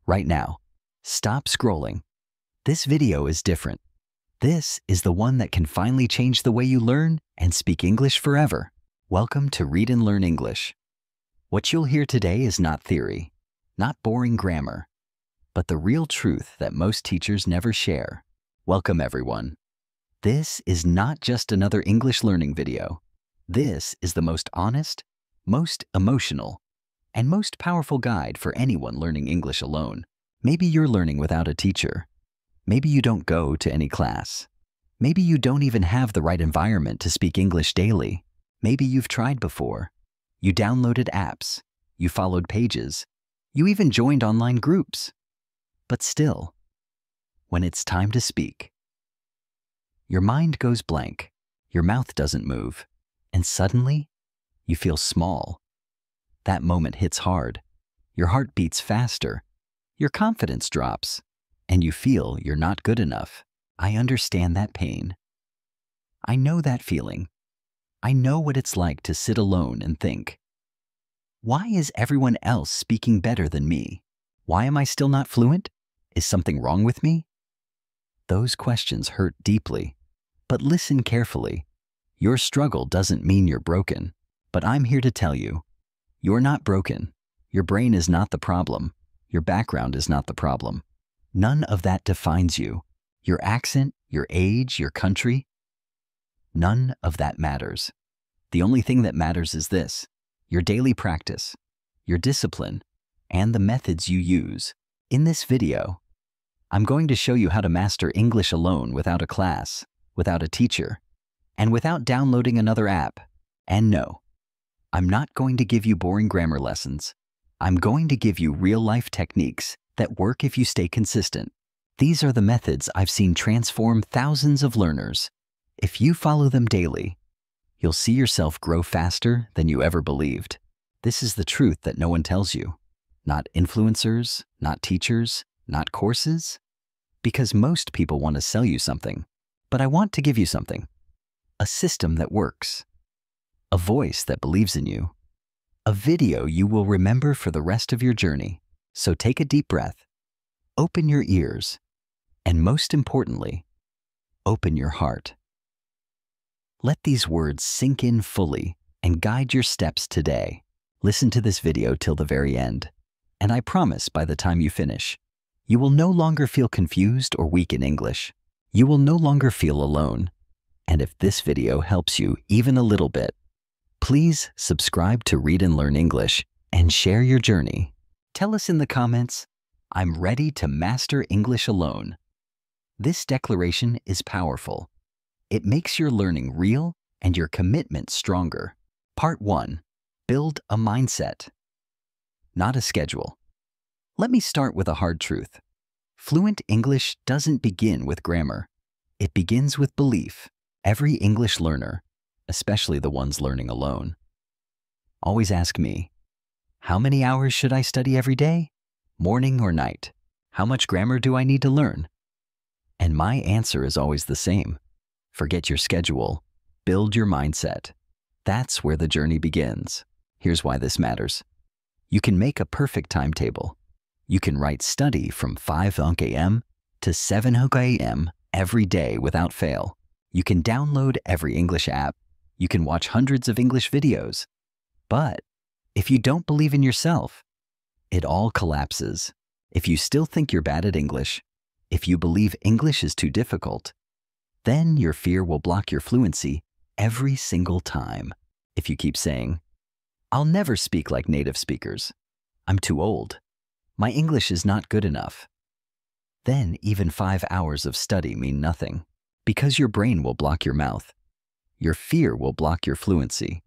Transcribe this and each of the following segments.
right now. Stop scrolling. This video is different. This is the one that can finally change the way you learn and speak English forever. Welcome to Read and Learn English. What you'll hear today is not theory, not boring grammar, but the real truth that most teachers never share. Welcome, everyone. This is not just another English learning video. This is the most honest, most emotional, and most powerful guide for anyone learning English alone. Maybe you're learning without a teacher. Maybe you don't go to any class. Maybe you don't even have the right environment to speak English daily. Maybe you've tried before. You downloaded apps. You followed pages. You even joined online groups. But still, when it's time to speak, your mind goes blank, your mouth doesn't move, and suddenly, you feel small. That moment hits hard. Your heart beats faster. Your confidence drops, and you feel you're not good enough. I understand that pain. I know that feeling. I know what it's like to sit alone and think, why is everyone else speaking better than me? Why am I still not fluent? Is something wrong with me? Those questions hurt deeply. But listen carefully. Your struggle doesn't mean you're broken. But I'm here to tell you, you're not broken. Your brain is not the problem. Your background is not the problem. None of that defines you. Your accent, your age, your country, none of that matters. The only thing that matters is this: your daily practice, your discipline, and the methods you use. In this video, I'm going to show you how to master English alone without a class, without a teacher, and without downloading another app. And no, I'm not going to give you boring grammar lessons. I'm going to give you real-life techniques that work if you stay consistent. These are the methods I've seen transform thousands of learners. If you follow them daily, you'll see yourself grow faster than you ever believed. This is the truth that no one tells you. Not influencers, not teachers, not courses. Because most people want to sell you something. But I want to give you something. A system that works. A voice that believes in you. A video you will remember for the rest of your journey. So take a deep breath. Open your ears. And most importantly, open your heart. Let these words sink in fully and guide your steps today. Listen to this video till the very end. And I promise by the time you finish, you will no longer feel confused or weak in English. You will no longer feel alone. And if this video helps you even a little bit, please subscribe to Read and Learn English and share your journey. Tell us in the comments, I'm ready to master English alone. This declaration is powerful. It makes your learning real and your commitment stronger. Part 1. Build a mindset, not a schedule. Let me start with a hard truth. Fluent English doesn't begin with grammar. It begins with belief. Every English learner, especially the ones learning alone, always ask me, how many hours should I study every day? Morning or night? How much grammar do I need to learn? And my answer is always the same. Forget your schedule. Build your mindset. That's where the journey begins. Here's why this matters. You can make a perfect timetable. You can write study from 5 a.m. to 7 a.m. every day without fail. You can download every English app. You can watch hundreds of English videos. But if you don't believe in yourself, it all collapses. If you still think you're bad at English, if you believe English is too difficult, then your fear will block your fluency every single time. If you keep saying, I'll never speak like native speakers. I'm too old. My English is not good enough. Then even 5 hours of study mean nothing, because your brain will block your mouth. Your fear will block your fluency.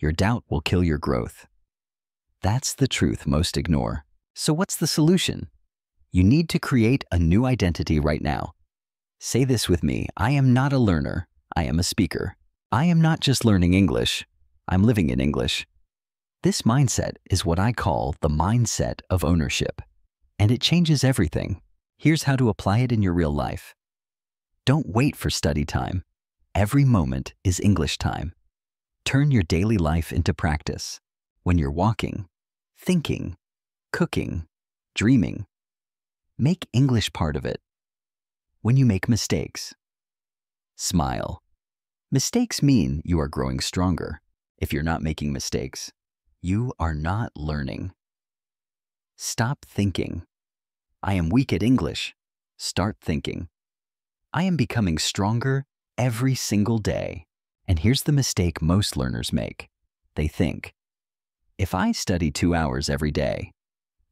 Your doubt will kill your growth. That's the truth most ignore. So what's the solution? You need to create a new identity right now. Say this with me: I am not a learner, I am a speaker. I am not just learning English, I'm living in English. This mindset is what I call the mindset of ownership, and it changes everything. Here's how to apply it in your real life. Don't wait for study time. Every moment is English time. Turn your daily life into practice. When you're walking, thinking, cooking, dreaming, Make English part of it. When you make mistakes, smile. Mistakes mean you are growing stronger. If you're not making mistakes, you are not learning. Stop thinking. I am weak at English. Start thinking. I am becoming stronger every single day. And here's the mistake most learners make. They think, if I study 2 hours every day,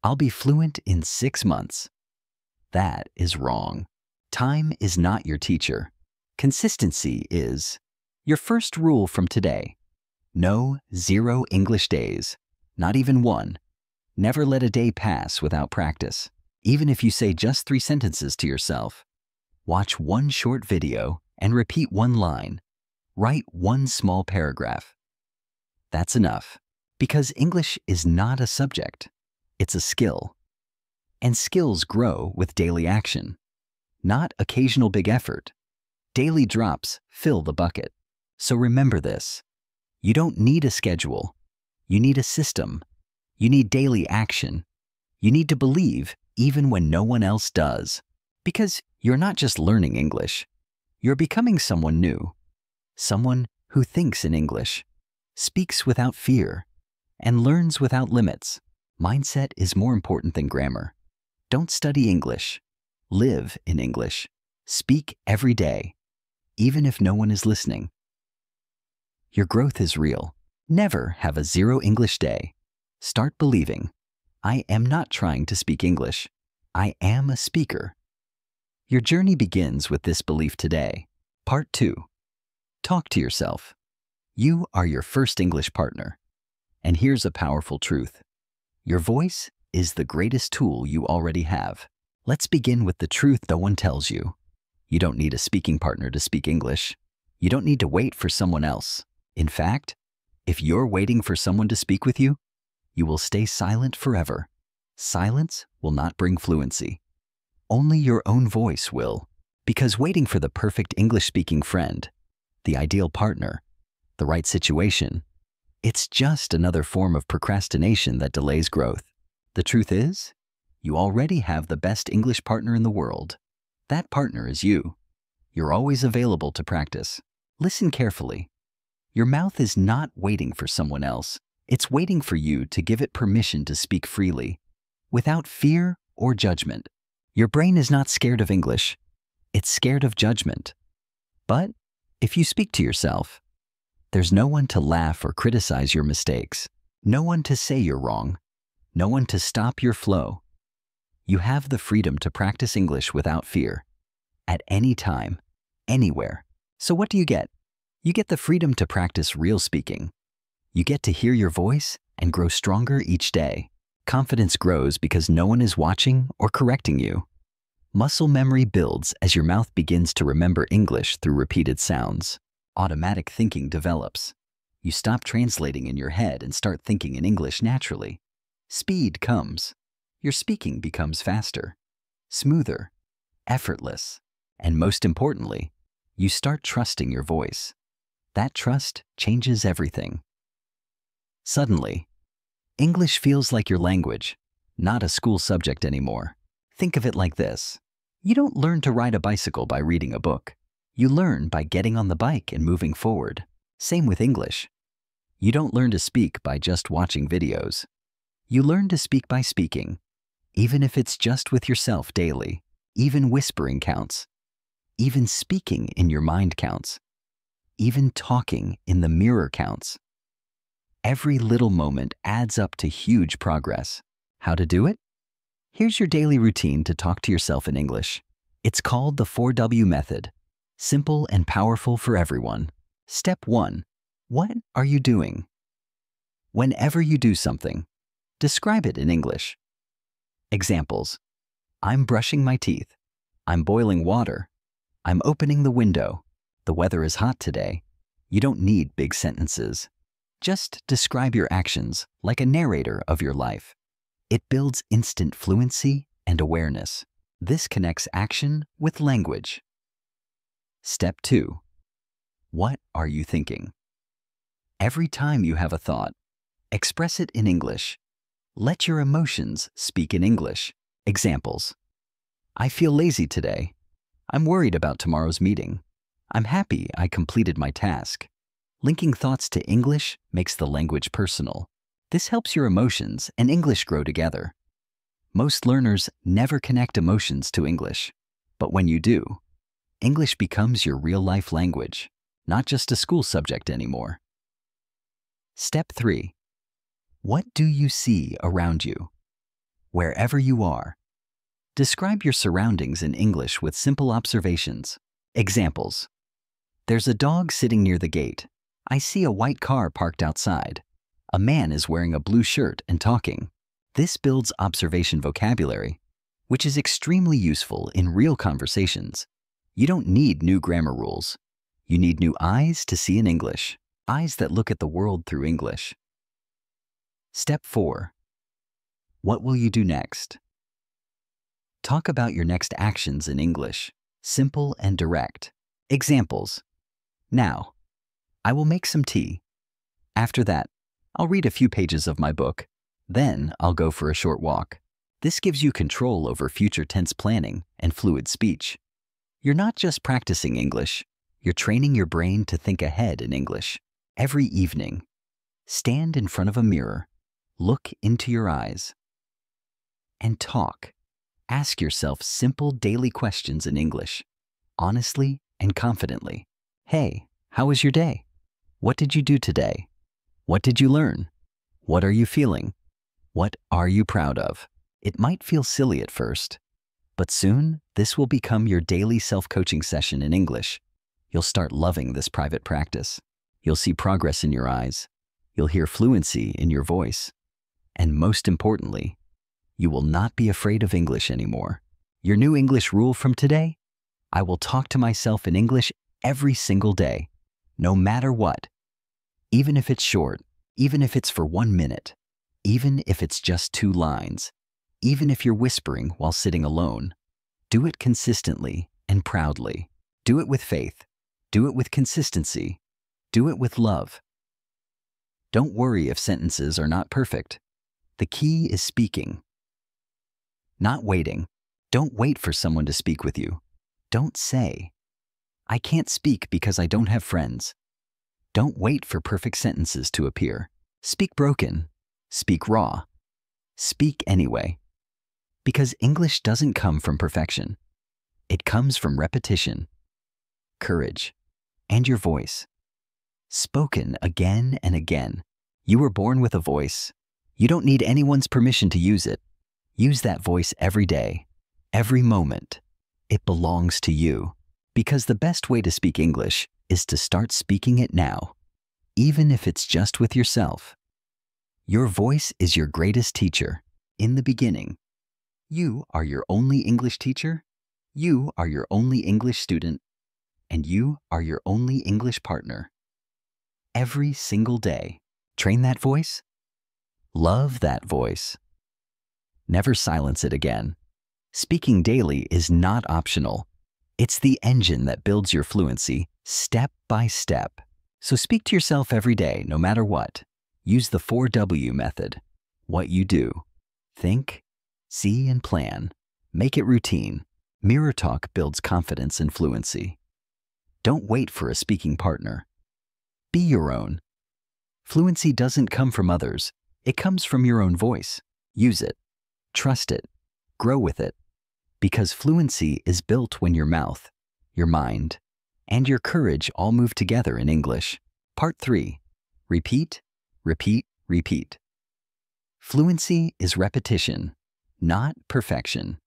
I'll be fluent in 6 months. That is wrong. Time is not your teacher. Consistency is. Your first rule from today: no 0 English days, not even one. Never let a day pass without practice. Even if you say just 3 sentences to yourself, watch 1 short video and repeat 1 line. Write 1 small paragraph. That's enough, because English is not a subject, it's a skill. And skills grow with daily action, not occasional big effort. Daily drops fill the bucket. So remember this: you don't need a schedule. You need a system. You need daily action. You need to believe even when no one else does. Because you're not just learning English. You're becoming someone new. Someone who thinks in English, speaks without fear, and learns without limits. Mindset is more important than grammar. Don't study English. Live in English. Speak every day, even if no one is listening. Your growth is real. Never have a 0 English day. Start believing, I am not trying to speak English. I am a speaker. Your journey begins with this belief today. Part 2. Talk to yourself. You are your first English partner. And here's a powerful truth. Your voice is the greatest tool you already have. Let's begin with the truth no one tells you. You don't need a speaking partner to speak English. You don't need to wait for someone else. In fact, if you're waiting for someone to speak with you, you will stay silent forever. Silence will not bring fluency. Only your own voice will. Because waiting for the perfect English-speaking friend, the ideal partner, the right situation, it's just another form of procrastination that delays growth. The truth is, you already have the best English partner in the world. That partner is you. You're always available to practice. Listen carefully. Your mouth is not waiting for someone else. It's waiting for you to give it permission to speak freely, without fear or judgment. Your brain is not scared of English. It's scared of judgment. But if you speak to yourself, there's no one to laugh or criticize your mistakes. No one to say you're wrong. No one to stop your flow. You have the freedom to practice English without fear, at any time, anywhere. So what do you get? You get the freedom to practice real speaking. You get to hear your voice and grow stronger each day. Confidence grows because no one is watching or correcting you. Muscle memory builds as your mouth begins to remember English through repeated sounds. Automatic thinking develops. You stop translating in your head and start thinking in English naturally. Speed comes. Your speaking becomes faster, smoother, effortless, and most importantly, you start trusting your voice. That trust changes everything. Suddenly, English feels like your language, not a school subject anymore. Think of it like this. You don't learn to ride a bicycle by reading a book. You learn by getting on the bike and moving forward. Same with English. You don't learn to speak by just watching videos. You learn to speak by speaking, even if it's just with yourself daily. Even whispering counts. Even speaking in your mind counts. Even talking in the mirror counts. Every little moment adds up to huge progress. How to do it? Here's your daily routine to talk to yourself in English. It's called the 4W method. Simple and powerful for everyone. Step 1. What are you doing? Whenever you do something, describe it in English. Examples. I'm brushing my teeth. I'm boiling water. I'm opening the window. The weather is hot today. You don't need big sentences. Just describe your actions like a narrator of your life. It builds instant fluency and awareness. This connects action with language. Step 2. What are you thinking? Every time you have a thought, express it in English. Let your emotions speak in English. Examples. I feel lazy today. I'm worried about tomorrow's meeting. I'm happy I completed my task. Linking thoughts to English makes the language personal. This helps your emotions and English grow together. Most learners never connect emotions to English, but when you do, English becomes your real-life language, not just a school subject anymore. Step 3. What do you see around you? Wherever you are. Describe your surroundings in English with simple observations. Examples. There's a dog sitting near the gate. I see a white car parked outside. A man is wearing a blue shirt and talking. This builds observation vocabulary, which is extremely useful in real conversations. You don't need new grammar rules. You need new eyes to see in English, eyes that look at the world through English. Step 4. What will you do next? Talk about your next actions in English, simple and direct. Examples. Now, I will make some tea. After that, I'll read a few pages of my book. Then I'll go for a short walk. This gives you control over future tense planning and fluid speech. You're not just practicing English, you're training your brain to think ahead in English. Every evening, stand in front of a mirror, look into your eyes, and talk. Ask yourself simple daily questions in English, honestly and confidently. Hey, how was your day? What did you do today? What did you learn? What are you feeling? What are you proud of? It might feel silly at first, but soon this will become your daily self-coaching session in English. You'll start loving this private practice. You'll see progress in your eyes. You'll hear fluency in your voice. And most importantly, you will not be afraid of English anymore. Your new English rule from today? I will talk to myself in English every single day, no matter what. Even if it's short, even if it's for 1 minute, even if it's just 2 lines, even if you're whispering while sitting alone, do it consistently and proudly. Do it with faith. Do it with consistency. Do it with love. Don't worry if sentences are not perfect. The key is speaking, not waiting. Don't wait for someone to speak with you. Don't say, I can't speak because I don't have friends. Don't wait for perfect sentences to appear. Speak broken. Speak raw. Speak anyway. Because English doesn't come from perfection. It comes from repetition, courage, and your voice. Spoken again and again. You were born with a voice. You don't need anyone's permission to use it. Use that voice every day, every moment. It belongs to you. Because the best way to speak English is to start speaking it now, even if it's just with yourself. Your voice is your greatest teacher. In the beginning, you are your only English teacher, you are your only English student, and you are your only English partner. Every single day, train that voice. Love that voice. Never silence it again. Speaking daily is not optional. It's the engine that builds your fluency step by step. So speak to yourself every day, no matter what. Use the 4W method. What you do. Think, see, and plan. Make it routine. Mirror talk builds confidence and fluency. Don't wait for a speaking partner. Be your own. Fluency doesn't come from others. It comes from your own voice. Use it. Trust it. Grow with it. Because fluency is built when your mouth, your mind, and your courage all move together in English. Part 3. Repeat, repeat, repeat. Fluency is repetition, not perfection.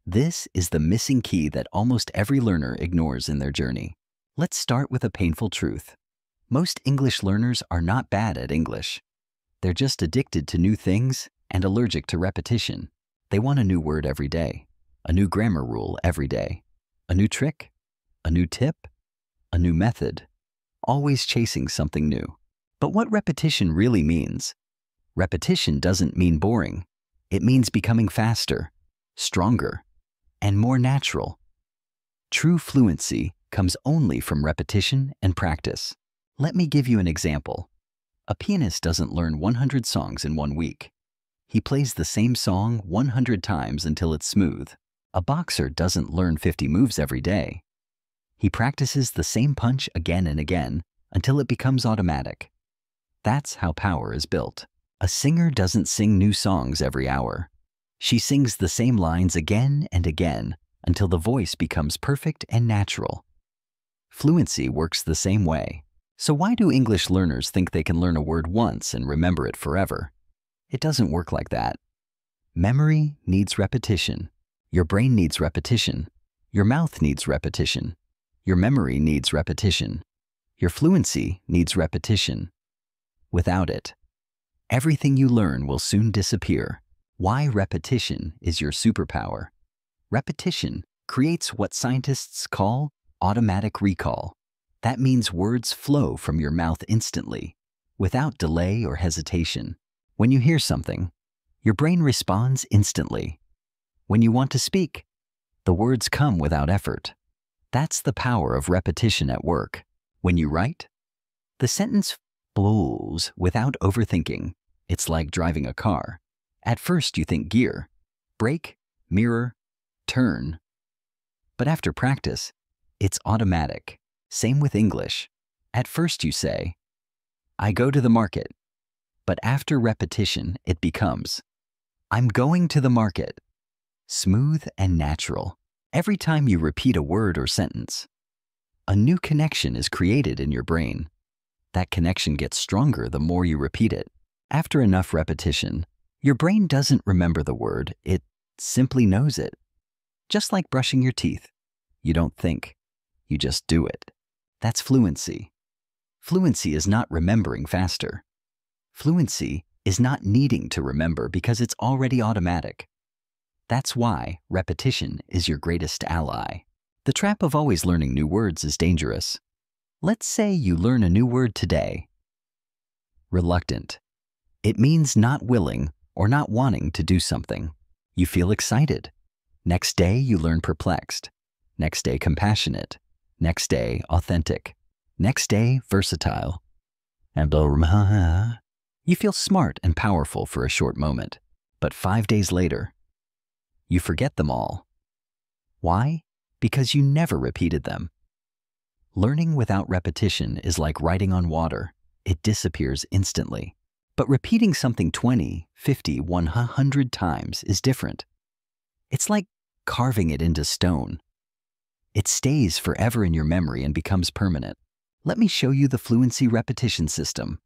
This is the missing key that almost every learner ignores in their journey. Let's start with a painful truth. Most English learners are not bad at English. They're just addicted to new things and allergic to repetition. They want a new word every day, a new grammar rule every day, a new trick, a new tip, a new method, always chasing something new. But what repetition really means? Repetition doesn't mean boring. It means becoming faster, stronger, and more natural. True fluency comes only from repetition and practice. Let me give you an example. A pianist doesn't learn 100 songs in 1 week. He plays the same song 100 times until it's smooth. A boxer doesn't learn 50 moves every day. He practices the same punch again and again until it becomes automatic. That's how power is built. A singer doesn't sing new songs every hour. She sings the same lines again and again until the voice becomes perfect and natural. Fluency works the same way. So why do English learners think they can learn a word once and remember it forever? It doesn't work like that. Memory needs repetition. Your brain needs repetition. Your mouth needs repetition. Your memory needs repetition. Your fluency needs repetition. Without it, everything you learn will soon disappear. Why repetition is your superpower. Repetition creates what scientists call automatic recall. That means words flow from your mouth instantly, without delay or hesitation. When you hear something, your brain responds instantly. When you want to speak, the words come without effort. That's the power of repetition at work. When you write, the sentence flows without overthinking. It's like driving a car. At first you think gear, brake, mirror, turn. But after practice, it's automatic. Same with English. At first you say, I go to the market. But after repetition, it becomes, I'm going to the market. Smooth and natural. Every time you repeat a word or sentence, a new connection is created in your brain. That connection gets stronger the more you repeat it. After enough repetition, your brain doesn't remember the word, it simply knows it. Just like brushing your teeth. You don't think, you just do it. That's fluency. Fluency is not remembering faster. Fluency is not needing to remember because it's already automatic. That's why repetition is your greatest ally. The trap of always learning new words is dangerous. Let's say you learn a new word today. Reluctant. It means not willing or not wanting to do something. You feel excited. Next day you learn perplexed. Next day compassionate. Next day authentic. Next day versatile. And you feel smart and powerful for a short moment. But 5 days later, you forget them all. Why? Because you never repeated them. Learning without repetition is like writing on water. It disappears instantly. But repeating something 20, 50, 100 times is different. It's like carving it into stone. It stays forever in your memory and becomes permanent. Let me show you the Fluency Repetition System,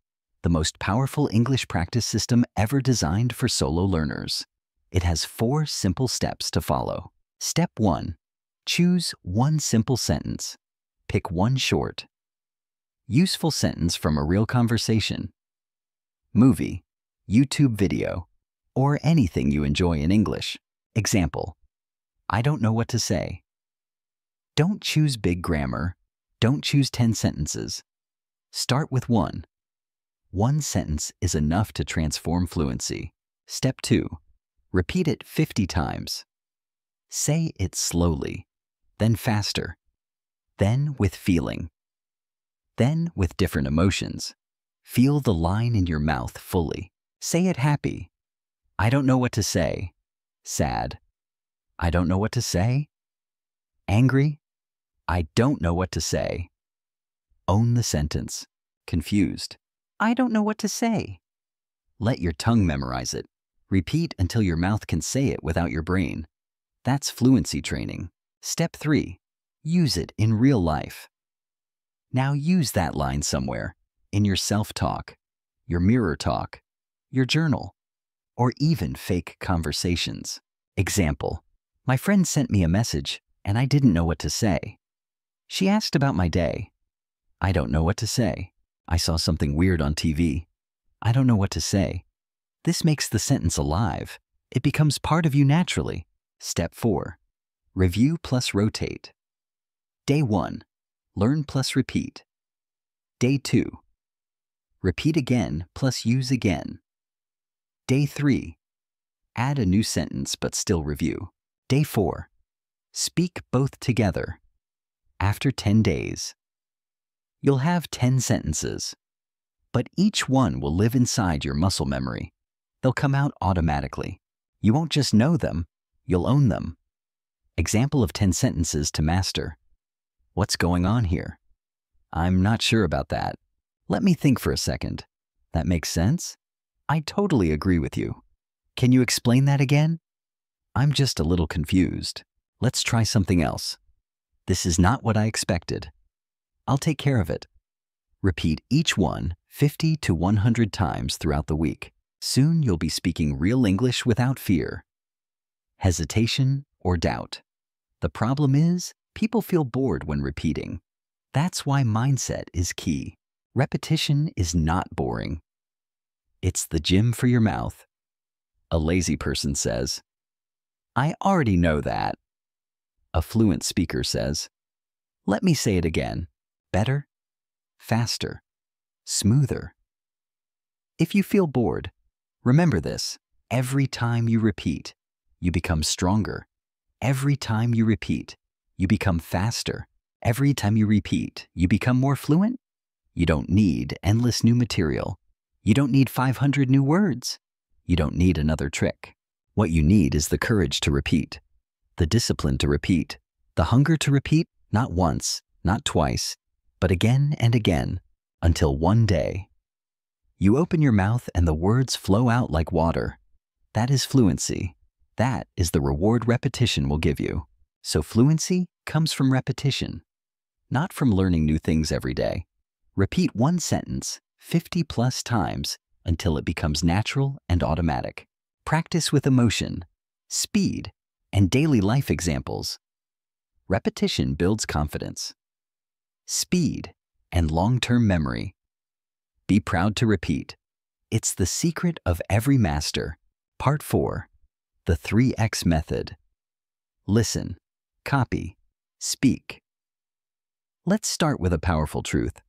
the most powerful English practice system ever designed for solo learners. It has 4 simple steps to follow. Step 1. Choose one simple sentence. Pick one short, useful sentence from a real conversation, movie, YouTube video, or anything you enjoy in English. Example, I don't know what to say. Don't choose big grammar. Don't choose 10 sentences. Start with one. One sentence is enough to transform fluency. Step 2. Repeat it 50 times. Say it slowly, then faster, then with feeling, then with different emotions. Feel the line in your mouth fully. Say it happy. I don't know what to say. Sad. I don't know what to say. Angry. I don't know what to say. Own the sentence. Confused. I don't know what to say. Let your tongue memorize it. Repeat until your mouth can say it without your brain. That's fluency training. Step 3. Use it in real life. Now use that line somewhere, in your self-talk, your mirror talk, your journal, or even fake conversations. Example, my friend sent me a message and I didn't know what to say. She asked about my day. I don't know what to say. I saw something weird on TV. I don't know what to say. This makes the sentence alive. It becomes part of you naturally. Step 4. Review plus rotate. Day 1. Learn plus repeat. Day 2. Repeat again plus use again. Day 3. Add a new sentence but still review. Day 4. Speak both together. After 10 days, you'll have 10 sentences, but each one will live inside your muscle memory. They'll come out automatically. You won't just know them, you'll own them. Example of 10 sentences to master. What's going on here? I'm not sure about that. Let me think for a second. That makes sense? I totally agree with you. Can you explain that again? I'm just a little confused. Let's try something else. This is not what I expected. I'll take care of it. Repeat each one 50 to 100 times throughout the week. Soon you'll be speaking real English without fear, hesitation, or doubt. The problem is, people feel bored when repeating. That's why mindset is key. Repetition is not boring. It's the gym for your mouth. A lazy person says, I already know that. A fluent speaker says, let me say it again. Better, faster, smoother. If you feel bored, remember this. Every time you repeat, you become stronger. Every time you repeat, you become faster. Every time you repeat, you become more fluent. You don't need endless new material. You don't need 500 new words. You don't need another trick. What you need is the courage to repeat, the discipline to repeat, the hunger to repeat, not once, not twice, but again and again, until one day you open your mouth and the words flow out like water. That is fluency. That is the reward repetition will give you. So fluency comes from repetition, not from learning new things every day. Repeat one sentence 50+ times until it becomes natural and automatic. Practice with emotion, speed, and daily life examples. Repetition builds confidence, speed, and long-term memory. Be proud to repeat. It's the secret of every master. Part 4. The 3X method. Listen, copy, speak. Let's start with a powerful truth.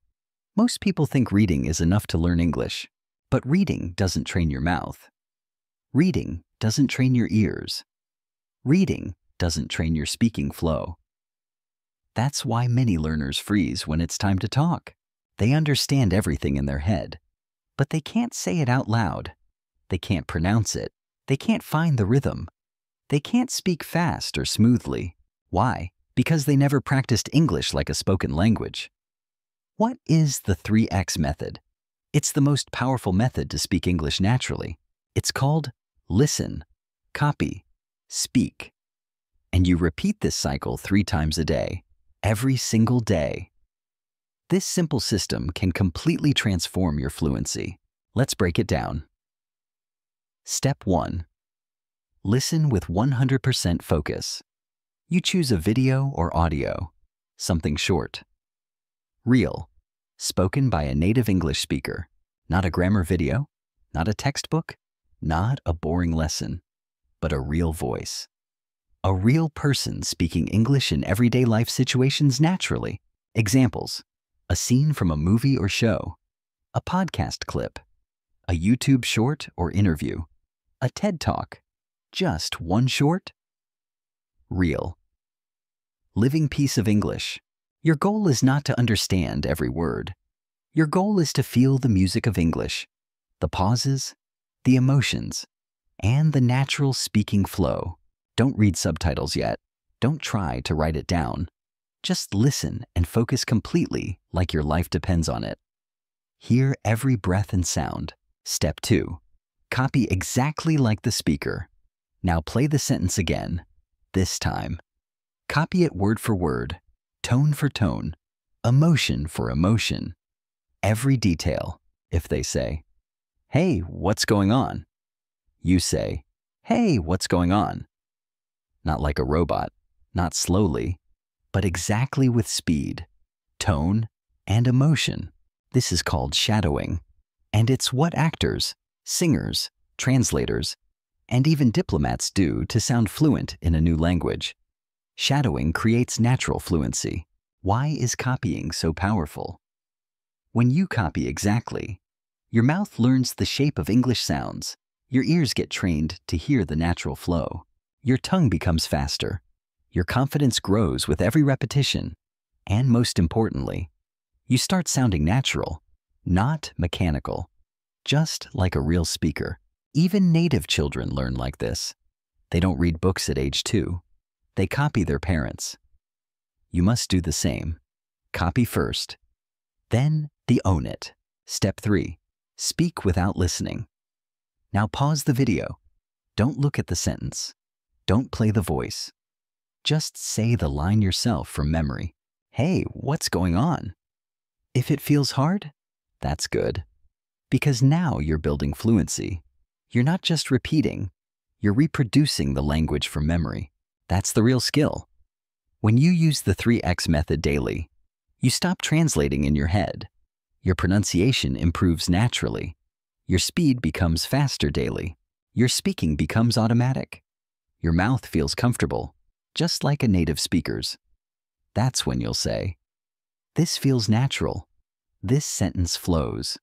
Most people think reading is enough to learn English, but reading doesn't train your mouth. Reading doesn't train your ears. Reading doesn't train your speaking flow. That's why many learners freeze when it's time to talk. They understand everything in their head, but they can't say it out loud. They can't pronounce it. They can't find the rhythm. They can't speak fast or smoothly. Why? Because they never practiced English like a spoken language. What is the 3X method? It's the most powerful method to speak English naturally. It's called listen, copy, speak. And you repeat this cycle 3 times a day, every single day. This simple system can completely transform your fluency. Let's break it down. Step 1. Listen with 100% focus. You choose a video or audio, something short. Real, spoken by a native English speaker, not a grammar video, not a textbook, not a boring lesson, but a real voice. A real person speaking English in everyday life situations naturally. Examples: a scene from a movie or show, a podcast clip, a YouTube short or interview, a TED Talk. Just one short? Real. Living piece of English. Your goal is not to understand every word. Your goal is to feel the music of English, the pauses, the emotions, and the natural speaking flow. Don't read subtitles yet. Don't try to write it down. Just listen and focus completely like your life depends on it. Hear every breath and sound. Step 2. Copy exactly like the speaker. Now play the sentence again, this time. Copy it word for word, tone for tone, emotion for emotion. Every detail. If they say, "Hey, what's going on?" you say, "Hey, what's going on?" Not like a robot, not slowly, but exactly with speed, tone, and emotion. This is called shadowing, and it's what actors, singers, translators, and even diplomats do to sound fluent in a new language. Shadowing creates natural fluency. Why is copying so powerful? When you copy exactly, your mouth learns the shape of English sounds, your ears get trained to hear the natural flow, your tongue becomes faster, your confidence grows with every repetition, and most importantly, you start sounding natural, not mechanical, just like a real speaker. Even native children learn like this. They don't read books at age 2. They copy their parents. You must do the same. Copy first. Then the own it. Step 3. Speak without listening. Now pause the video. Don't look at the sentence. Don't play the voice. Just say the line yourself from memory. Hey, what's going on? If it feels hard, that's good. Because now you're building fluency. You're not just repeating, you're reproducing the language from memory. That's the real skill. When you use the 3X method daily, you stop translating in your head. Your pronunciation improves naturally. Your speed becomes faster daily. Your speaking becomes automatic. Your mouth feels comfortable, just like a native speaker's. That's when you'll say, "This feels natural. This sentence flows."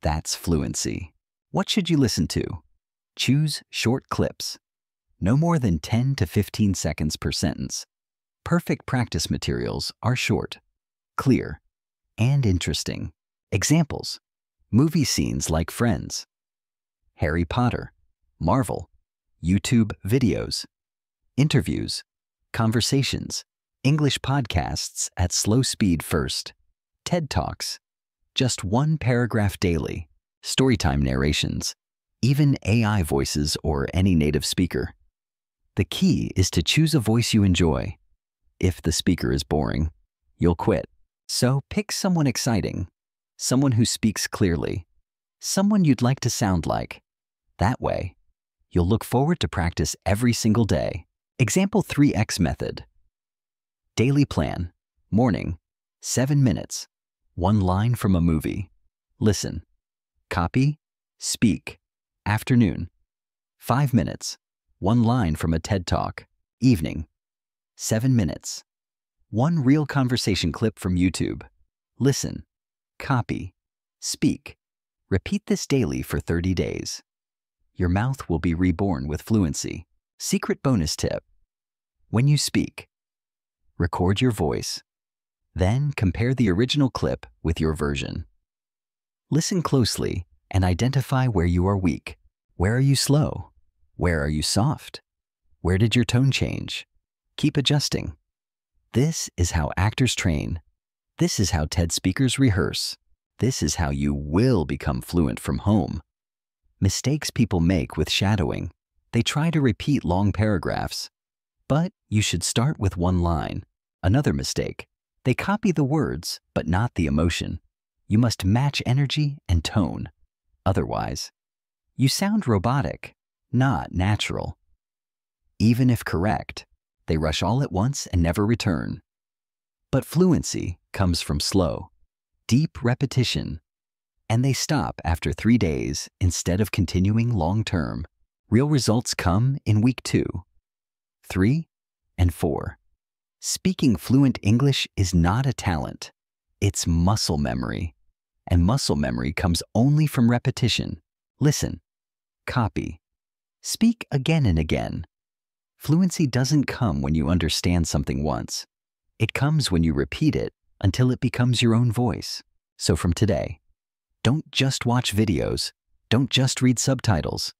That's fluency. What should you listen to? Choose short clips. No more than 10 to 15 seconds per sentence. Perfect practice materials are short, clear, and interesting. Examples: movie scenes like Friends, Harry Potter, Marvel, YouTube videos, interviews, conversations, English podcasts at slow speed first, TED Talks, just one paragraph daily, storytime narrations, even AI voices or any native speaker. The key is to choose a voice you enjoy. If the speaker is boring, you'll quit. So pick someone exciting, someone who speaks clearly, someone you'd like to sound like. That way, you'll look forward to practice every single day. Example 3X method. Daily plan. Morning, 7 minutes. One line from a movie. Listen. Copy. Speak. Afternoon, 5 minutes. One line from a TED Talk. Evening, 7 minutes. One real conversation clip from YouTube. Listen. Copy. Speak. Repeat this daily for 30 days. Your mouth will be reborn with fluency. Secret bonus tip. When you speak, record your voice. Then compare the original clip with your version. Listen closely and identify where you are weak. Where are you slow? Where are you soft? Where did your tone change? Keep adjusting. This is how actors train. This is how TED speakers rehearse. This is how you will become fluent from home. Mistakes people make with shadowing. They try to repeat long paragraphs. But you should start with one line. Another mistake. They copy the words, but not the emotion. You must match energy and tone. Otherwise, you sound robotic, not natural. Even if correct, they rush all at once and never return. But fluency comes from slow, deep repetition, and they stop after 3 days instead of continuing long-term. Real results come in week 2, 3, and 4. Speaking fluent English is not a talent. It's muscle memory. And muscle memory comes only from repetition. Listen. Copy. Speak again and again. Fluency doesn't come when you understand something once. It comes when you repeat it until it becomes your own voice. So from today, don't just watch videos. Don't just read subtitles.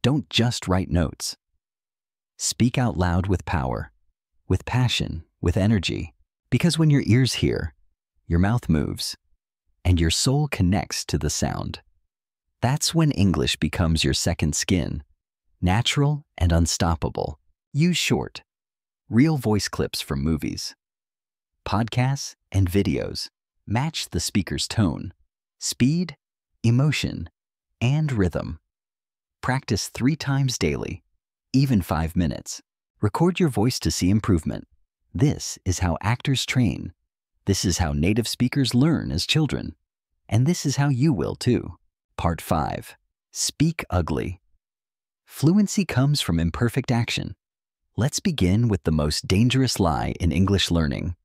Don't just write notes. Speak out loud with power, with passion, with energy. Because when your ears hear, your mouth moves, and your soul connects to the sound. That's when English becomes your second skin, natural and unstoppable. Use short, real voice clips from movies, podcasts, and videos. Match the speaker's tone, speed, emotion, and rhythm. Practice 3 times daily, even 5 minutes. Record your voice to see improvement. This is how actors train. This is how native speakers learn as children. And this is how you will too. Part 5. Speak ugly. Fluency comes from imperfect action. Let's begin with the most dangerous lie in English learning.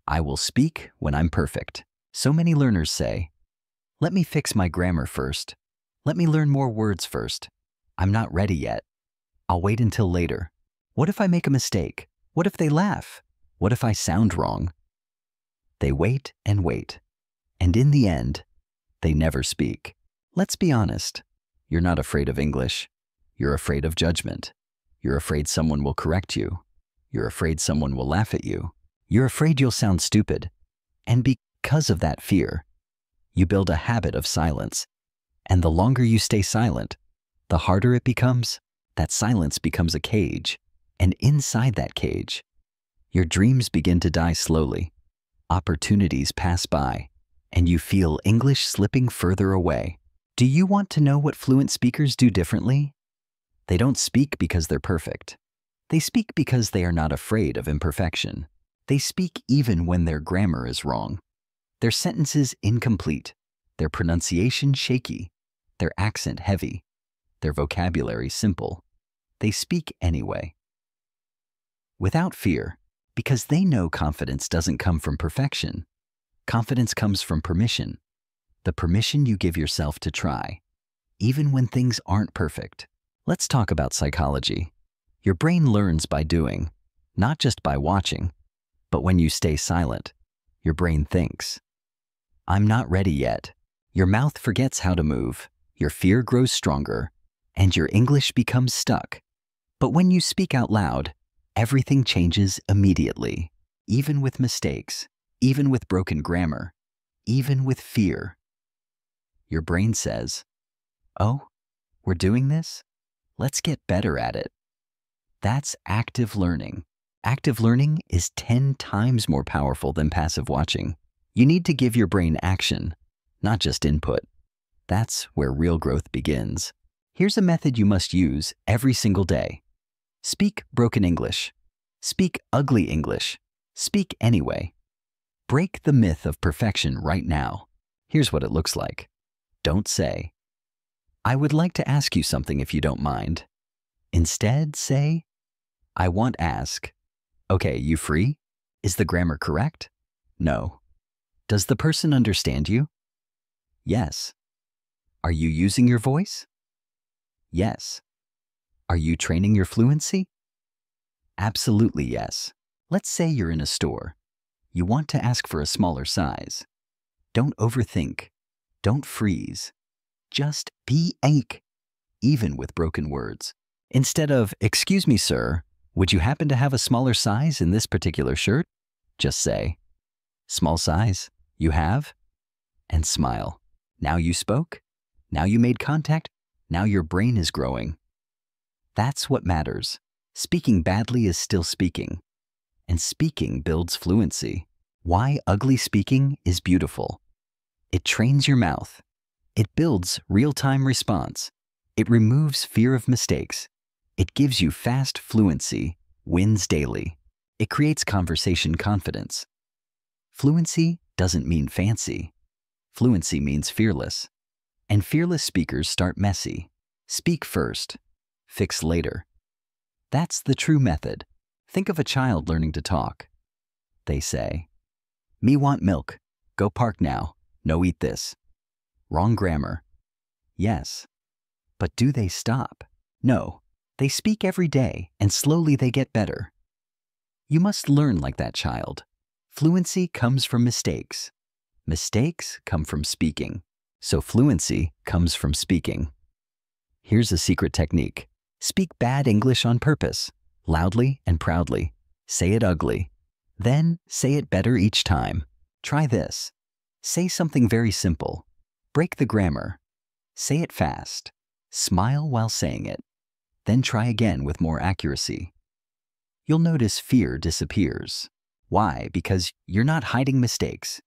I will speak when I'm perfect. So many learners say, let me fix my grammar first. Let me learn more words first. I'm not ready yet. I'll wait until later. What if I make a mistake? What if they laugh? What if I sound wrong? They wait and wait. And in the end, they never speak. Let's be honest. You're not afraid of English. You're afraid of judgment. You're afraid someone will correct you. You're afraid someone will laugh at you. You're afraid you'll sound stupid. And because of that fear, you build a habit of silence. And the longer you stay silent, the harder it becomes. That silence becomes a cage. And inside that cage, your dreams begin to die slowly. Opportunities pass by, and you feel English slipping further away. Do you want to know what fluent speakers do differently? They don't speak because they're perfect. They speak because they are not afraid of imperfection. They speak even when their grammar is wrong, their sentences incomplete, their pronunciation shaky, their accent heavy, their vocabulary simple. They speak anyway. Without fear, because they know confidence doesn't come from perfection. Confidence comes from permission, the permission you give yourself to try, even when things aren't perfect. Let's talk about psychology. Your brain learns by doing, not just by watching. But when you stay silent, your brain thinks. I'm not ready yet. Your mouth forgets how to move, your fear grows stronger, and your English becomes stuck. But when you speak out loud, everything changes immediately, even with mistakes, even with broken grammar, even with fear. Your brain says, "Oh, we're doing this? Let's get better at it." That's active learning. Active learning is 10 times more powerful than passive watching. You need to give your brain action, not just input. That's where real growth begins. Here's a method you must use every single day. Speak broken English. Speak ugly English. Speak anyway. Break the myth of perfection right now. Here's what it looks like. Don't say, "I would like to ask you something if you don't mind." Instead, say, "I want ask." Okay, you free? Is the grammar correct? No. Does the person understand you? Yes. Are you using your voice? Yes. Are you training your fluency? Absolutely yes. Let's say you're in a store. You want to ask for a smaller size. Don't overthink. Don't freeze. Just be ache, even with broken words. Instead of, "Excuse me, sir, would you happen to have a smaller size in this particular shirt?" Just say, "Small size, you have?" And smile. Now you spoke. Now you made contact. Now your brain is growing. That's what matters. Speaking badly is still speaking. And speaking builds fluency. Why ugly speaking is beautiful. It trains your mouth. It builds real-time response. It removes fear of mistakes. It gives you fast fluency, wins daily. It creates conversation confidence. Fluency doesn't mean fancy. Fluency means fearless. And fearless speakers start messy. Speak first, fix later. That's the true method. Think of a child learning to talk. They say, "Me want milk. Go park now. No eat this." Wrong grammar. Yes. But do they stop? No. They speak every day, and slowly they get better. You must learn like that child. Fluency comes from mistakes. Mistakes come from speaking. So fluency comes from speaking. Here's a secret technique. Speak bad English on purpose, loudly and proudly. Say it ugly. Then say it better each time. Try this. Say something very simple. Break the grammar. Say it fast. Smile while saying it. Then try again with more accuracy. You'll notice fear disappears. Why? Because you're not hiding mistakes.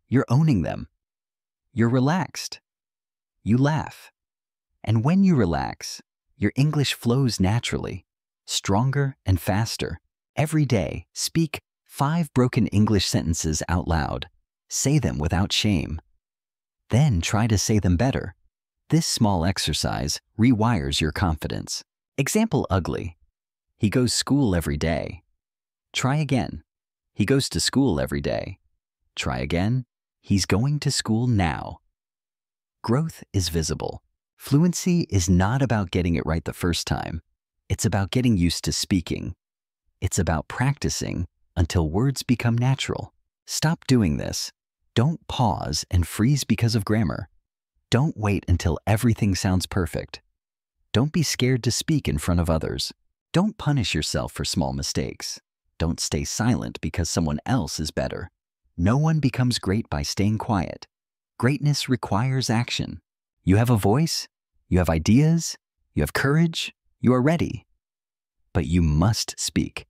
You're owning them. You're relaxed. You laugh. And when you relax, your English flows naturally, stronger and faster. Every day, speak 5 broken English sentences out loud. Say them without shame. Then try to say them better. This small exercise rewires your confidence. Example ugly. He goes school every day. Try again. He goes to school every day. Try again. He's going to school now. Growth is visible. Fluency is not about getting it right the first time. It's about getting used to speaking. It's about practicing until words become natural. Stop doing this. Don't pause and freeze because of grammar. Don't wait until everything sounds perfect. Don't be scared to speak in front of others. Don't punish yourself for small mistakes. Don't stay silent because someone else is better. No one becomes great by staying quiet. Greatness requires action. You have a voice, you have ideas, you have courage, you are ready. But you must speak,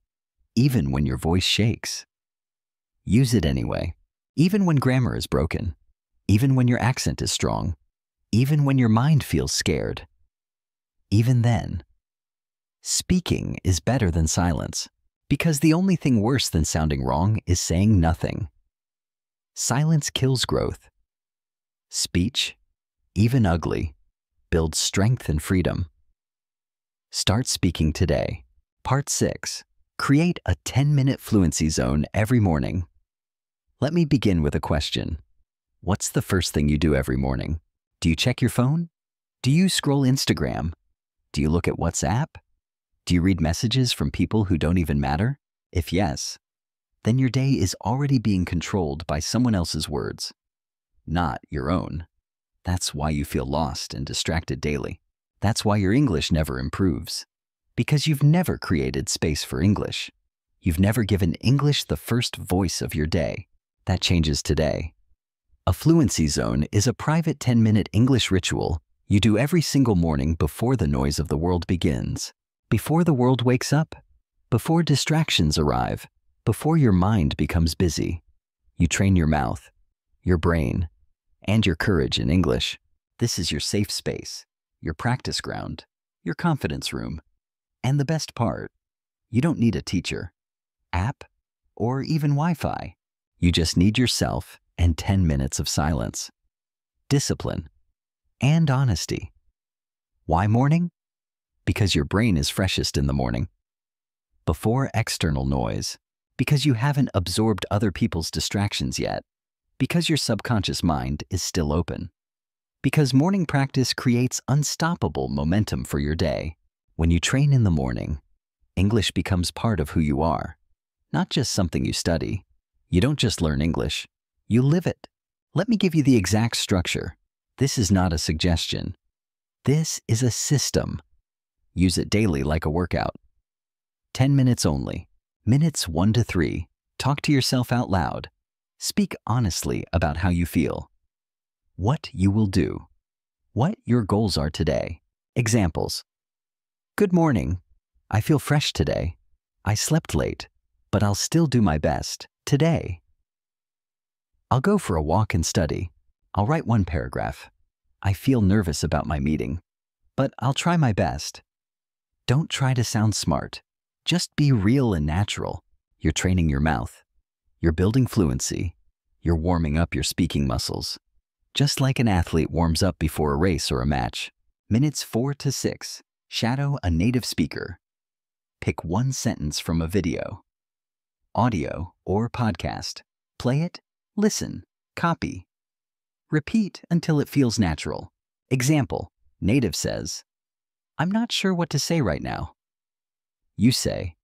even when your voice shakes. Use it anyway, even when grammar is broken, even when your accent is strong, even when your mind feels scared. Even then, speaking is better than silence, because the only thing worse than sounding wrong is saying nothing. Silence kills growth. Speech, even ugly, builds strength and freedom. Start speaking today. Part 6. Create a 10-minute fluency zone every morning. Let me begin with a question. What's the first thing you do every morning? Do you check your phone? Do you scroll Instagram? Do you look at WhatsApp? Do you read messages from people who don't even matter? If yes, then your day is already being controlled by someone else's words, not your own. That's why you feel lost and distracted daily. That's why your English never improves. Because you've never created space for English. You've never given English the first voice of your day. That changes today. A fluency zone is a private 10-minute English ritual you do every single morning before the noise of the world begins. Before the world wakes up, before distractions arrive, before your mind becomes busy. You train your mouth, your brain, and your courage in English. This is your safe space, your practice ground, your confidence room. And the best part, you don't need a teacher, app, or even Wi-Fi. You just need yourself and 10 minutes of silence, discipline, and honesty. Why morning? Because your brain is freshest in the morning. Before external noise. Because you haven't absorbed other people's distractions yet. Because your subconscious mind is still open. Because morning practice creates unstoppable momentum for your day. When you train in the morning, English becomes part of who you are, not just something you study. You don't just learn English, you live it. Let me give you the exact structure. This is not a suggestion. This is a system. Use it daily like a workout. 10 minutes only. Minutes 1 to 3. Talk to yourself out loud. Speak honestly about how you feel. What you will do. What your goals are today. Examples. Good morning. I feel fresh today. I slept late, but I'll still do my best today. I'll go for a walk and study. I'll write one paragraph. I feel nervous about my meeting, but I'll try my best. Don't try to sound smart. Just be real and natural. You're training your mouth. You're building fluency. You're warming up your speaking muscles. Just like an athlete warms up before a race or a match. Minutes 4 to 6. Shadow a native speaker. Pick one sentence from a video, audio, or podcast. Play it, listen, copy. Repeat until it feels natural. Example, native says, I'm not sure what to say right now. You say,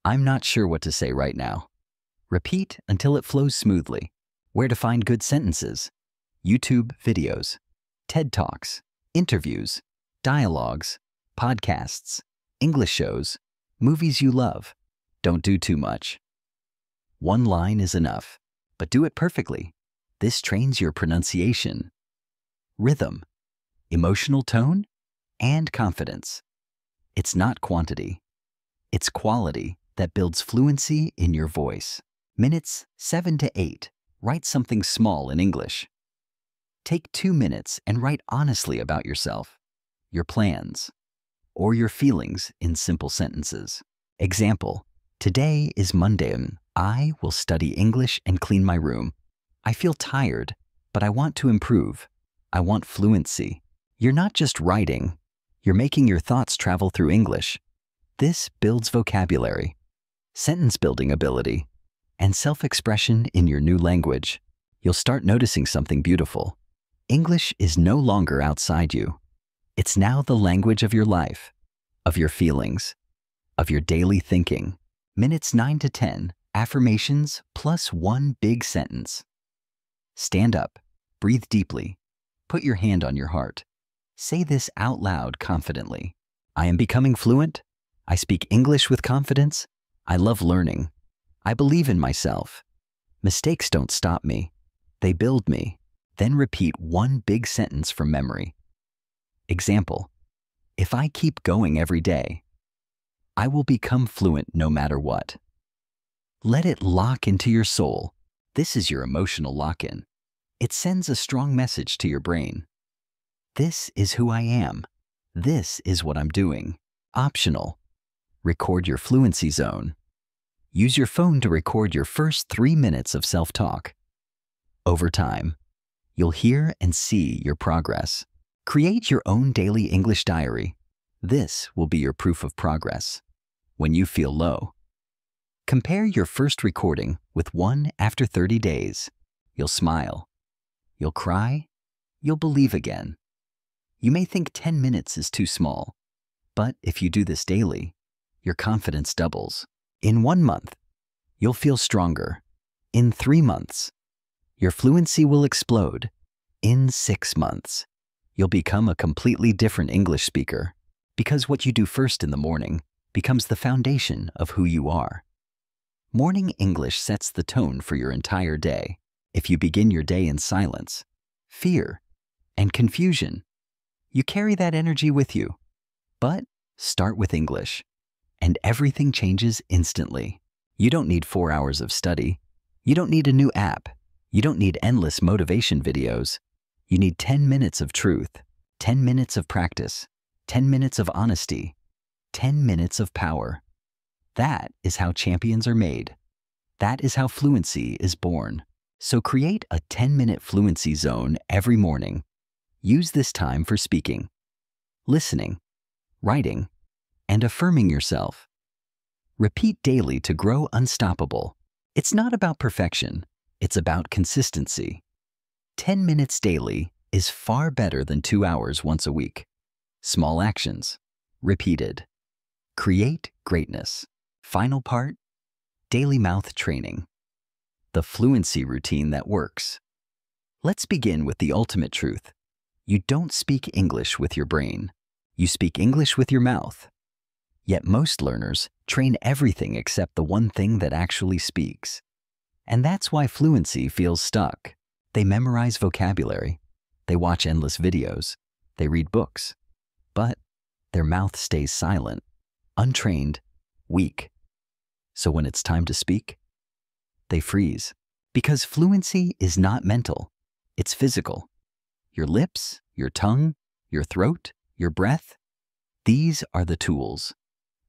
I'm not sure what to say right now. Repeat until it flows smoothly. Where to find good sentences? YouTube videos, TED Talks, interviews, dialogues, podcasts, English shows, movies you love. Don't do too much. One line is enough, but do it perfectly. This trains your pronunciation, rhythm, emotional tone, and confidence. It's not quantity. It's quality that builds fluency in your voice. Minutes 7 to 8. Write something small in English. Take 2 minutes and write honestly about yourself, your plans, or your feelings in simple sentences. Example, today is Monday and I will study English and clean my room. I feel tired, but I want to improve. I want fluency. You're not just writing, you're making your thoughts travel through English. This builds vocabulary, sentence building ability, and self-expression in your new language. You'll start noticing something beautiful. English is no longer outside you. It's now the language of your life, of your feelings, of your daily thinking. Minutes 9 to 10, affirmations plus one big sentence. Stand up, breathe deeply, put your hand on your heart. Say this out loud confidently. I am becoming fluent. I speak English with confidence. I love learning. I believe in myself. Mistakes don't stop me. They build me. Then repeat one big sentence from memory. Example: if I keep going every day, I will become fluent no matter what. Let it lock into your soul. This is your emotional lock-in. It sends a strong message to your brain. This is who I am. This is what I'm doing. Optional: record your Fluency Zone. Use your phone to record your first 3 minutes of self-talk. Over time, you'll hear and see your progress. Create your own daily English diary. This will be your proof of progress. When you feel low, compare your first recording with one after 30 days. You'll smile. You'll cry. You'll believe again. You may think 10 minutes is too small, but if you do this daily, your confidence doubles. In 1 month, you'll feel stronger. In 3 months, your fluency will explode. In 6 months, you'll become a completely different English speaker, because what you do first in the morning becomes the foundation of who you are. Morning English sets the tone for your entire day. If you begin your day in silence, fear, and confusion, you carry that energy with you. But start with English, and everything changes instantly. You don't need 4 hours of study. You don't need a new app. You don't need endless motivation videos. You need 10 minutes of truth, 10 minutes of practice, 10 minutes of honesty, 10 minutes of power. That is how champions are made. That is how fluency is born. So create a 10-minute fluency zone every morning. Use this time for speaking, listening, writing, and affirming yourself. Repeat daily to grow unstoppable. It's not about perfection. It's about consistency. 10 minutes daily is far better than 2 hours once a week. Small actions, repeated. Create greatness. Final part: daily mouth training. The fluency routine that works. Let's begin with the ultimate truth. You don't speak English with your brain. You speak English with your mouth. Yet most learners train everything except the one thing that actually speaks. And that's why fluency feels stuck. They memorize vocabulary. They watch endless videos. They read books. But their mouth stays silent, untrained, weak. So when it's time to speak, they freeze. Because fluency is not mental, it's physical. Your lips, your tongue, your throat, your breath, these are the tools.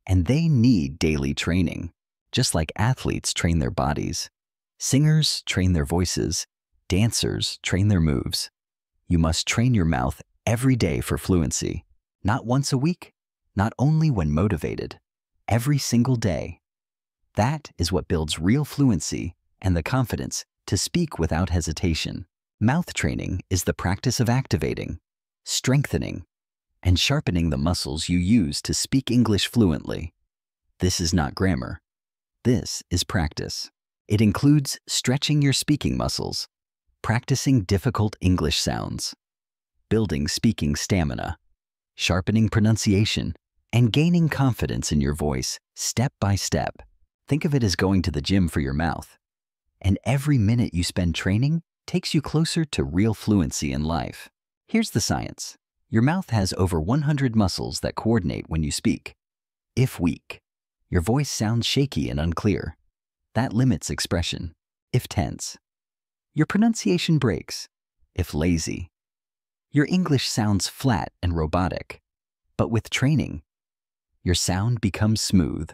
And they need daily training, just like athletes train their bodies. Singers train their voices. Dancers train their moves. You must train your mouth every day for fluency. Not once a week, not only when motivated. Every single day. That is what builds real fluency and the confidence to speak without hesitation. Mouth training is the practice of activating, strengthening, and sharpening the muscles you use to speak English fluently. This is not grammar. This is practice. It includes stretching your speaking muscles, practicing difficult English sounds, building speaking stamina, sharpening pronunciation, and gaining confidence in your voice step by step. Think of it as going to the gym for your mouth. And every minute you spend training takes you closer to real fluency in life. Here's the science. Your mouth has over 100 muscles that coordinate when you speak. If weak, your voice sounds shaky and unclear. That limits expression. If tense, your pronunciation breaks. If lazy, your English sounds flat and robotic. But with training, your sound becomes smooth,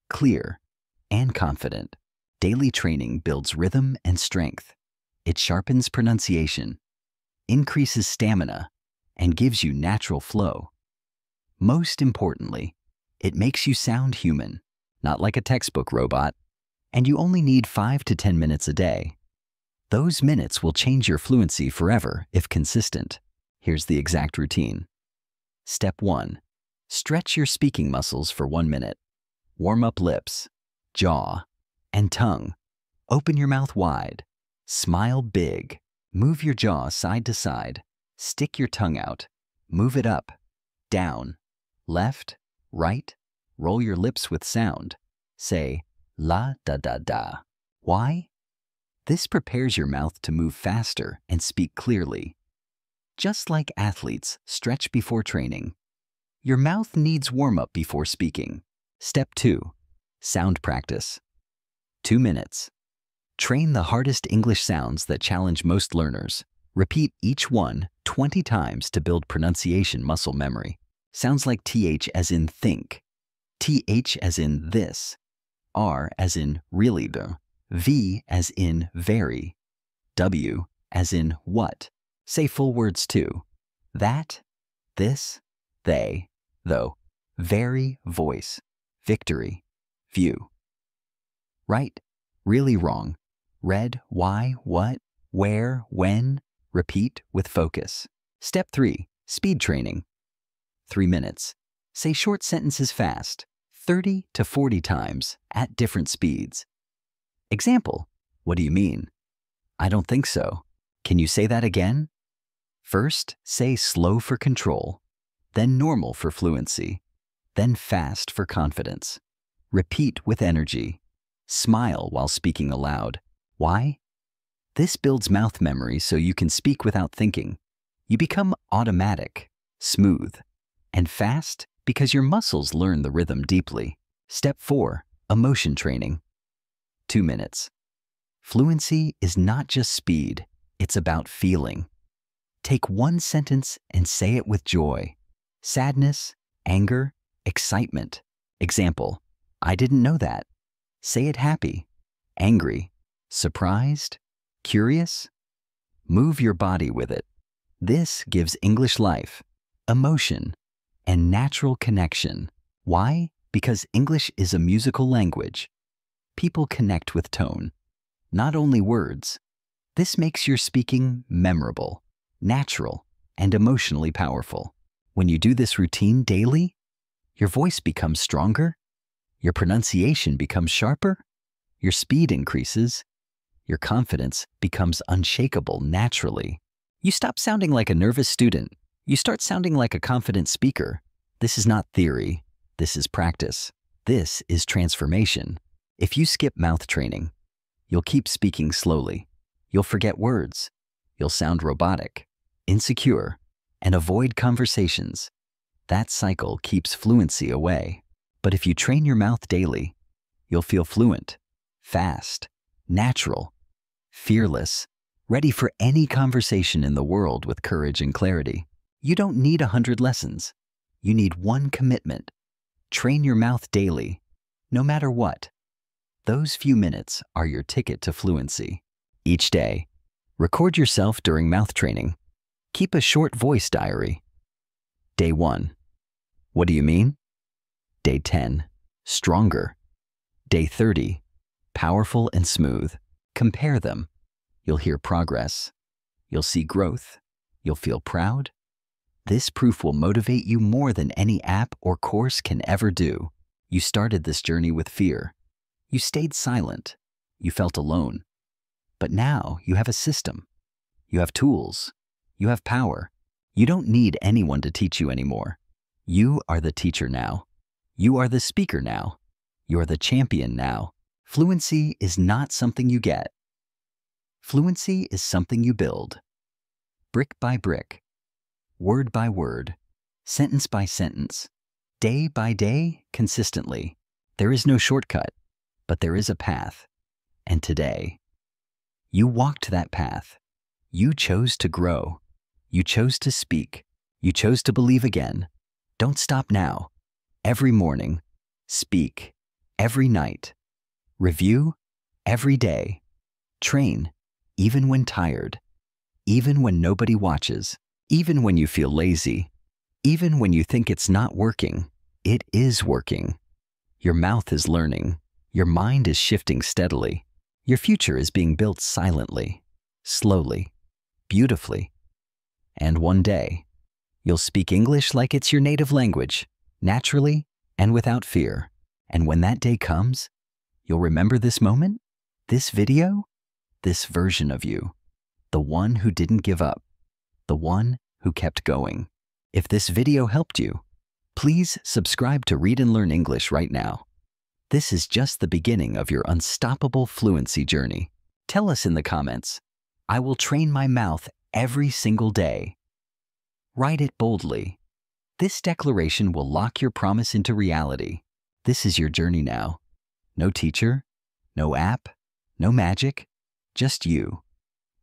clear, and confident. Daily training builds rhythm and strength. It sharpens pronunciation, increases stamina, and gives you natural flow. Most importantly, it makes you sound human, not like a textbook robot. And you only need 5 to 10 minutes a day. Those minutes will change your fluency forever if consistent. Here's the exact routine. Step 1. Stretch your speaking muscles for 1 minute. Warm up lips, jaw, and tongue. Open your mouth wide. Smile big. Move your jaw side to side. Stick your tongue out. Move it up, down, left, right. Roll your lips with sound. Say, La da da da. Why? This prepares your mouth to move faster and speak clearly. Just like athletes stretch before training, your mouth needs warm-up before speaking. Step 2. Sound practice. 2 minutes. Train the hardest English sounds that challenge most learners. Repeat each one 20 times to build pronunciation muscle memory. Sounds like TH as in think, TH as in this, R as in really the, V as in very, W as in what. Say full words too. That, this, they, though, very, voice, victory, view. Right, really, wrong, red, why, what, where, when. Repeat with focus. Step 3. Speed training. 3 minutes. Say short sentences fast, 30 to 40 times at different speeds. Example, what do you mean? I don't think so. Can you say that again? First, say slow for control, then normal for fluency, then fast for confidence. Repeat with energy. Smile while speaking aloud. Why? This builds mouth memory so you can speak without thinking. You become automatic, smooth, and fast because your muscles learn the rhythm deeply. Step 4. Emotion training. 2 minutes. Fluency is not just speed, it's about feeling. Take one sentence and say it with joy. Sadness, anger, excitement. Example, I didn't know that. Say it happy, angry, surprised, curious. Move your body with it. This gives English life, emotion, and natural connection. Why? Because English is a musical language. People connect with tone, not only words. This makes your speaking memorable, natural, and emotionally powerful. When you do this routine daily, your voice becomes stronger, your pronunciation becomes sharper, your speed increases, your confidence becomes unshakable naturally. You stop sounding like a nervous student. You start sounding like a confident speaker. This is not theory. This is practice. This is transformation. If you skip mouth training, you'll keep speaking slowly. You'll forget words. You'll sound robotic, insecure, and avoid conversations. That cycle keeps fluency away. But if you train your mouth daily, you'll feel fluent, fast, natural, fearless, ready for any conversation in the world with courage and clarity. You don't need 100 lessons. You need one commitment. Train your mouth daily, no matter what. Those few minutes are your ticket to fluency. Each day, record yourself during mouth training. Keep a short voice diary. Day 1. What do you mean? Day 10. Stronger. Day 30. Powerful and smooth. Compare them. You'll hear progress. You'll see growth. You'll feel proud. This proof will motivate you more than any app or course can ever do. You started this journey with fear. You stayed silent. You felt alone. But now you have a system. You have tools. You have power. You don't need anyone to teach you anymore. You are the teacher now. You are the speaker now. You're the champion now. Fluency is not something you get. Fluency is something you build. Brick by brick, word by word, sentence by sentence, day by day, consistently. There is no shortcut, but there is a path. And today, you walked that path. You chose to grow. You chose to speak. You chose to believe again. Don't stop now. Every morning, speak. Every night, review. Every day, train. Even when tired, even when nobody watches, even when you feel lazy, even when you think it's not working, it is working. Your mouth is learning. Your mind is shifting steadily. Your future is being built silently, slowly, beautifully. And one day, you'll speak English like it's your native language, naturally and without fear. And when that day comes, you'll remember this moment, this video, this version of you, the one who didn't give up, the one who kept going. If this video helped you, please subscribe to Read and Learn English right now. This is just the beginning of your unstoppable fluency journey. Tell us in the comments, I will train my mouth every single day. Write it boldly. This declaration will lock your promise into reality. This is your journey now. No teacher, no app, no magic, just you,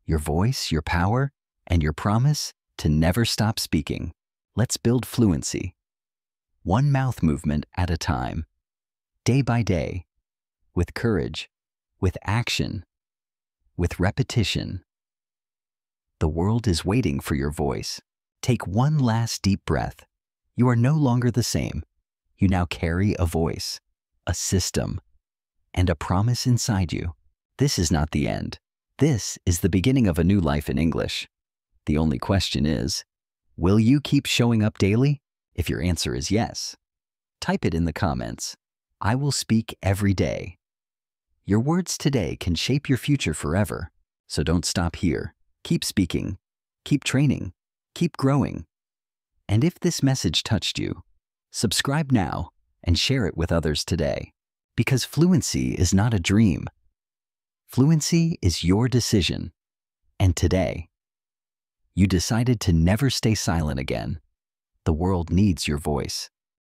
your voice, your power, and your promise to never stop speaking. Let's build fluency. One mouth movement at a time, day by day, with courage, with action, with repetition. The world is waiting for your voice. Take one last deep breath. You are no longer the same. You now carry a voice, a system, and a promise inside you. This is not the end. This is the beginning of a new life in English. The only question is, will you keep showing up daily? If your answer is yes, type it in the comments. I will speak every day. Your words today can shape your future forever, so don't stop here. Keep speaking, keep training, keep growing. And if this message touched you, subscribe now and share it with others today. Because fluency is not a dream. Fluency is your decision. And today, you decided to never stay silent again. The world needs your voice.